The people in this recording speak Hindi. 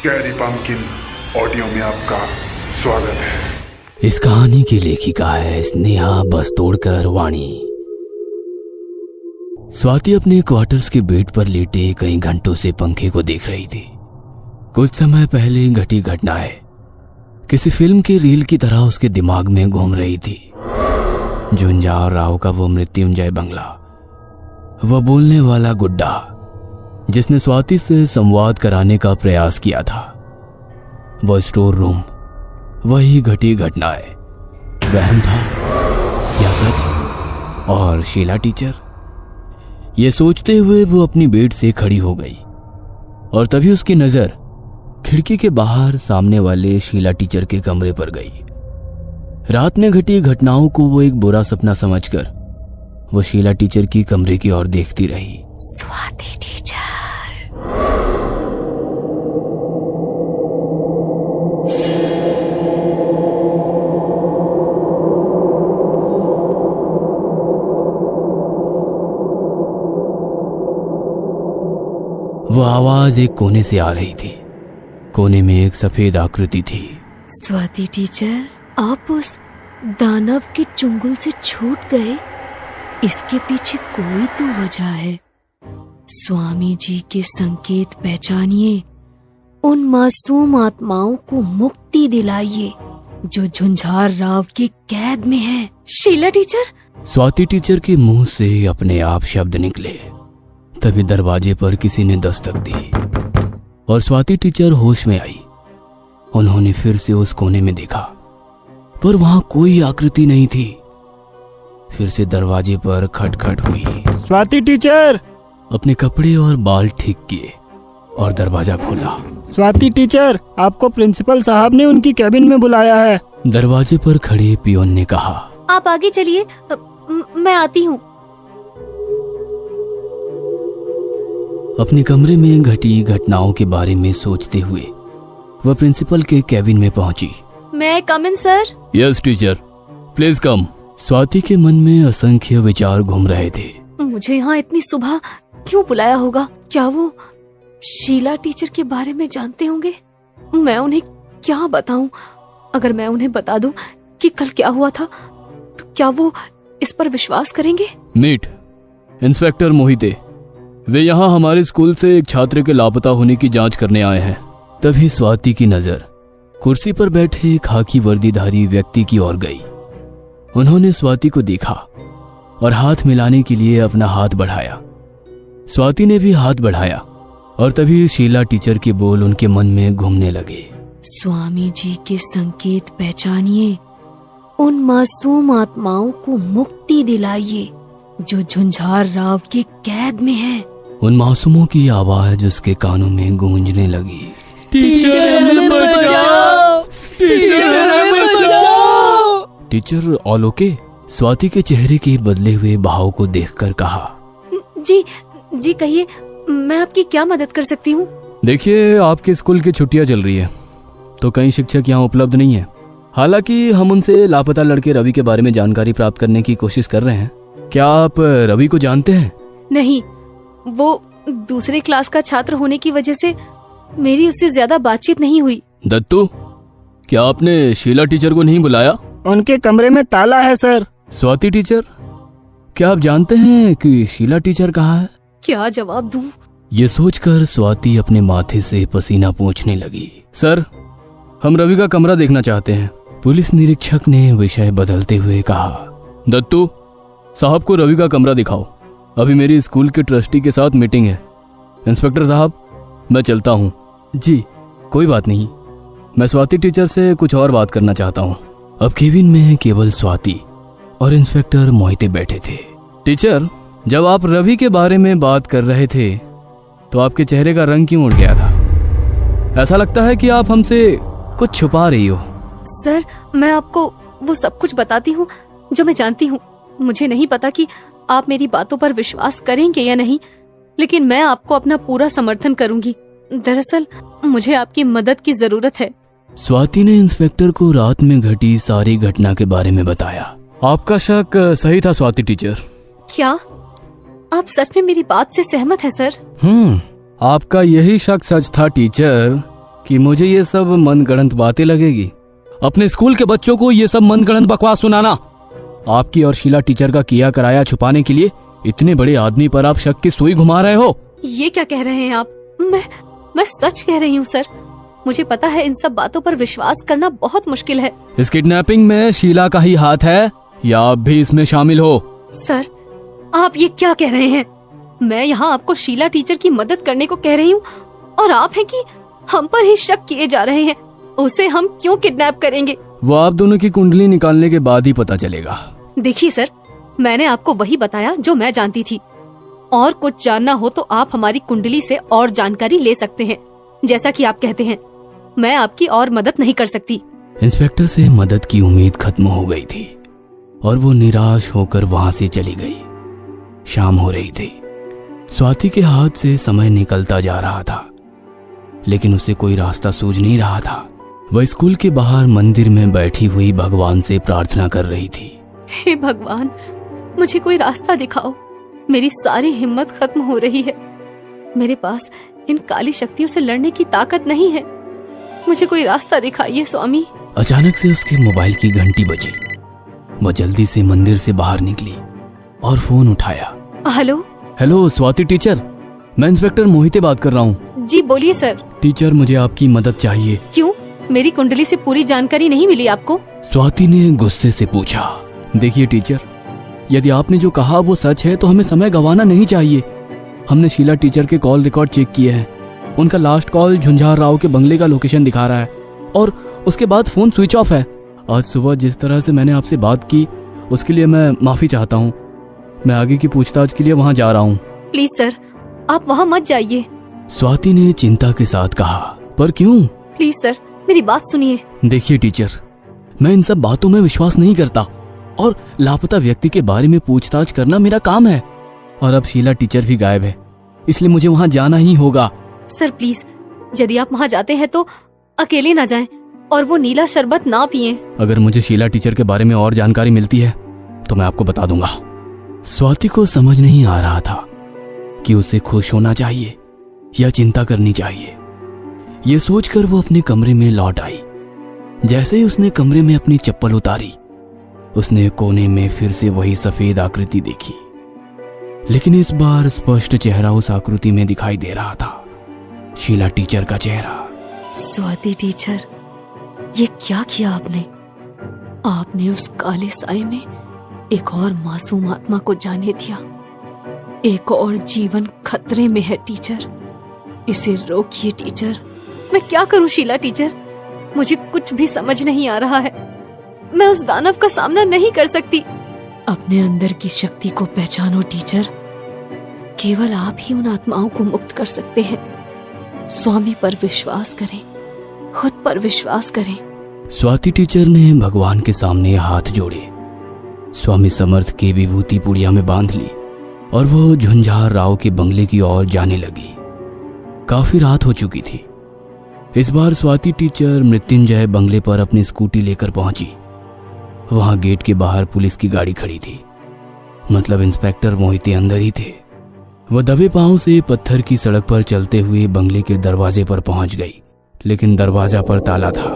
स्कैरी पंपकिन ऑडियो में आपका स्वागत है। इस कहानी की लेखिका है स्नेहा बस्तोड़कर वाणी। स्वाति अपने क्वार्टर्स के बेड पर लेटे कई घंटों से पंखे को देख रही थी। कुछ समय पहले घटी घटनाएं किसी फिल्म की रील की तरह उसके दिमाग में घूम रही थी। झुंझार राव का वो मृत्युंजय बंगला, वह बोलने वाला गुड्डा जिसने स्वाति से संवाद कराने का प्रयास किया था, वह स्टोर रूम, वही घटी घटनाएं, वहम था या सच? और शीला टीचर? ये सोचते हुए वो अपनी बेड से खड़ी हो गई और तभी उसकी नजर खिड़की के बाहर सामने वाले शीला टीचर के कमरे पर गई। रात में घटी घटनाओं को वो एक बुरा सपना समझकर वो शीला टीचर की कमरे की ओर देखती रही। स्वाति टीचर। वो आवाज एक कोने से आ रही थी। कोने में एक सफेद आकृति थी। स्वाति टीचर, आप उस दानव के चुंगल से छूट गए। इसके पीछे कोई तो वजह है। स्वामी जी के संकेत पहचानिए, उन मासूम आत्माओं को मुक्ति दिलाइए जो झुंझार राव के कैद में है। शीला टीचर। स्वाति टीचर के मुंह से अपने आप शब्द निकले। तभी दरवाजे पर किसी ने दस्तक दी और स्वाति टीचर होश में आई। उन्होंने फिर से उस कोने में देखा, पर वहां कोई आकृति नहीं थी। फिर से दरवाजे पर खटखट हुई। स्वाति टीचर। अपने कपड़े और बाल ठीक किए और दरवाजा खोला। स्वाति टीचर, आपको प्रिंसिपल साहब ने उनकी कैबिन में बुलाया है। दरवाजे पर खड़े पियोन ने कहा, आप आगे चलिए, मैं आती हूँ। अपने कमरे में घटी घटनाओं के बारे में सोचते हुए वह प्रिंसिपल के कैबिन में पहुंची। मैं come in sir? Yes teacher, please come. Swati के मन में असंख्य विचार घूम रहे थे। मुझे यहाँ इतनी सुबह क्यों बुलाया होगा? क्या वो शीला टीचर के बारे में जानते होंगे? मैं उन्हें क्या बताऊं? अगर मैं उन्हें बता दूं कि कल क्या हुआ था, तो क्या वो इस पर विश्वास करेंगे? मीट इंस्पेक्टर मोहिते, वे यहाँ हमारे स्कूल से एक छात्र के लापता होने की जांच करने आए हैं। तभी स्वाति की नजर कुर्सी पर बैठे खाकी वर्दीधारी व्यक्ति की ओर गई। उन्होंने स्वाति को देखा और हाथ मिलाने के लिए अपना हाथ बढ़ाया। स्वाति ने भी हाथ बढ़ाया और तभी शीला टीचर के बोल उनके मन में घूमने लगे। स्वामी जी के संकेत पहचानिए, उन मासूम आत्माओं को मुक्ति दिलाइए जो झुंझार राव के कैद में है। उन मासूमों की आवाज उसके कानों में गूंजने लगी। टीचर हमें बचाओ, टीचर हमें बचाओ। Teacher all okay? स्वाति के चेहरे के बदले हुए भाव को देखकर कहा। जी कहिए, मैं आपकी क्या मदद कर सकती हूँ? देखिए, आपके स्कूल की छुट्टियां चल रही है तो कई शिक्षक यहाँ उपलब्ध नहीं है। हालांकि हम उनसे लापता लड़के रवि के बारे में जानकारी प्राप्त करने की कोशिश कर रहे हैं। क्या आप रवि को जानते हैं? नहीं, वो दूसरे क्लास का छात्र होने की वजह से मेरी उससे ज्यादा बातचीत नहीं हुई। दत्तू, क्या आपने शीला टीचर को नहीं बुलाया? उनके कमरे में ताला है सर। स्वाति टीचर, क्या आप जानते हैं कि शीला टीचर कहाँ है? क्या जवाब दूं? ये सोचकर स्वाति अपने माथे से पसीना पोंछने लगी। सर, हम रवि का कमरा देखना चाहते हैं। पुलिस निरीक्षक ने विषय बदलते हुए कहा। दत्तू साहब को रवि का कमरा दिखाओ। अभी मेरी स्कूल के ट्रस्टी के साथ मीटिंग है। इंस्पेक्टर साहब, मैं चलता हूँ। जी कोई बात नहीं, मैं स्वाति टीचर से कुछ और बात करना चाहता हूँ। अब केबिन में केवल स्वाति और इंस्पेक्टर मोहिते बैठे थे। टीचर, जब आप रवि के बारे में बात कर रहे थे तो आपके चेहरे का रंग क्यों उड़ गया था? ऐसा लगता है कि आप हमसे कुछ छुपा रही हो। सर, मैं आपको वो सब कुछ बताती हूँ जो मैं जानती हूँ। मुझे नहीं पता कि आप मेरी बातों पर विश्वास करेंगे या नहीं, लेकिन मैं आपको अपना पूरा समर्थन करूंगी। दरअसल मुझे आपकी मदद की जरूरत है। स्वाति ने इंस्पेक्टर को रात में घटी सारी घटना के बारे में बताया। आपका शक सही था स्वाति टीचर। क्या आप सच में मेरी बात से सहमत है सर? आपका यही शक सच था टीचर कि मुझे ये सब मनगढ़ंत बातें लगेगी। अपने स्कूल के बच्चों को ये सब मनगढ़ंत बकवास सुनाना। आपकी और शीला टीचर का किया कराया छुपाने के लिए इतने बड़े आदमी पर आप शक की सुई घुमा रहे हो। ये क्या कह रहे हैं आप? मैं सच कह रही हूँ सर। मुझे पता है इन सब बातों पर विश्वास करना बहुत मुश्किल है। इस किडनैपिंग में शीला का ही हाथ है या आप भी इसमें शामिल हो? सर आप ये क्या कह रहे हैं? मैं यहाँ आपको शीला टीचर की मदद करने को कह रही हूँ और आप हैं कि हम पर ही शक किए जा रहे हैं। उसे हम क्यों किडनैप करेंगे? वो आप दोनों की कुंडली निकालने के बाद ही पता चलेगा। देखिए सर, मैंने आपको वही बताया जो मैं जानती थी। और कुछ जानना हो तो आप हमारी कुंडली से और जानकारी ले सकते हैं। जैसा कि आप कहते हैं, मैं आपकी और मदद नहीं कर सकती। इंस्पेक्टर से मदद की उम्मीद खत्म हो गई थी और वो निराश होकर वहां से चली गई। शाम हो रही थी। स्वाति के हाथ से समय निकलता जा रहा था, लेकिन उसे कोई रास्ता सूझ नहीं रहा था। वह स्कूल के बाहर मंदिर में बैठी हुई भगवान से प्रार्थना कर रही थी। हे भगवान, मुझे कोई रास्ता दिखाओ। मेरी सारी हिम्मत खत्म हो रही है। मेरे पास इन काली शक्तियों से लड़ने की ताकत नहीं है। मुझे कोई रास्ता दिखाइए स्वामी। अचानक से उसके मोबाइल की घंटी बजी। वह जल्दी से मंदिर से बाहर निकली और फोन उठाया। हेलो। हेलो स्वाति टीचर, मैं इंस्पेक्टर मोहिते बात कर रहा हूँ। जी बोलिए सर। टीचर, मुझे आपकी मदद चाहिए। क्यों? मेरी कुंडली से पूरी जानकारी नहीं मिली आपको? स्वाति ने गुस्से से पूछा। देखिए टीचर, यदि आपने जो कहा वो सच है तो हमें समय गंवाना नहीं चाहिए। हमने शीला टीचर के कॉल रिकॉर्ड चेक किए हैं। उनका लास्ट कॉल झुंझार राव के बंगले का लोकेशन दिखा रहा है और उसके बाद फोन स्विच ऑफ है। आज सुबह जिस तरह से मैंने आपसे बात की उसके लिए मैं माफी चाहता हूँ। मैं आगे की पूछताछ के लिए वहाँ जा रहा हूँ। प्लीज सर, आप वहाँ मत जाइए। स्वाति ने चिंता के साथ कहा। पर क्यों? प्लीज सर, मेरी बात सुनिए। देखिए टीचर, मैं इन सब बातों में विश्वास नहीं करता और लापता व्यक्ति के बारे में पूछताछ करना मेरा काम है। और अब शीला टीचर भी गायब है, इसलिए मुझे वहाँ जाना ही होगा। सर प्लीज, यदि आप वहाँ जाते हैं तो अकेले ना जाएं और वो नीला शरबत ना पिएं। अगर मुझे शीला टीचर के बारे में और जानकारी मिलती है तो मैं आपको बता दूंगा। स्वाति को समझ नहीं आ रहा था कि उसे खुश होना चाहिए या चिंता करनी चाहिए। ये सोचकर वो अपने कमरे में लौट आई। जैसे ही उसने कमरे में अपनी चप्पल उतारी, उसने कोने में फिर से वही सफेद आकृति देखी, लेकिन इस बार स्पष्ट चेहरा उस आकृति में दिखाई दे रहा था। शीला टीचर का चेहरा। स्वाति टीचर, ये क्या किया आपने? आपने उस काले साए में एक और मासूम आत्मा को जाने दिया। एक और जीवन खतरे में है टीचर। इसे रोकिए टीचर। मैं क्या करूं शीला टीचर? मुझे कुछ भी समझ नहीं आ रहा है। मैं उस दानव का सामना नहीं कर सकती। अपने अंदर की शक्ति को पहचानो टीचर। केवल आप ही उन आत्माओं को मुक्त कर सकते हैं। स्वामी पर विश्वास करें, खुद पर विश्वास करें। स्वाति टीचर ने भगवान के सामने हाथ जोड़े, स्वामी समर्थ की विभूति पुड़िया में बांध ली और वो झुंझार राव के बंगले की ओर जाने लगी। काफी रात हो चुकी थी। इस बार स्वाति टीचर मृत्युंजय बंगले पर अपनी स्कूटी लेकर पहुंची। वहां गेट के बाहर पुलिस की गाड़ी खड़ी थी, मतलब इंस्पेक्टर मोहिते अंदर ही थे। वह दबे पांव से पत्थर की सड़क पर चलते हुए बंगले के दरवाजे पर पहुंच गई, लेकिन दरवाजा पर ताला था।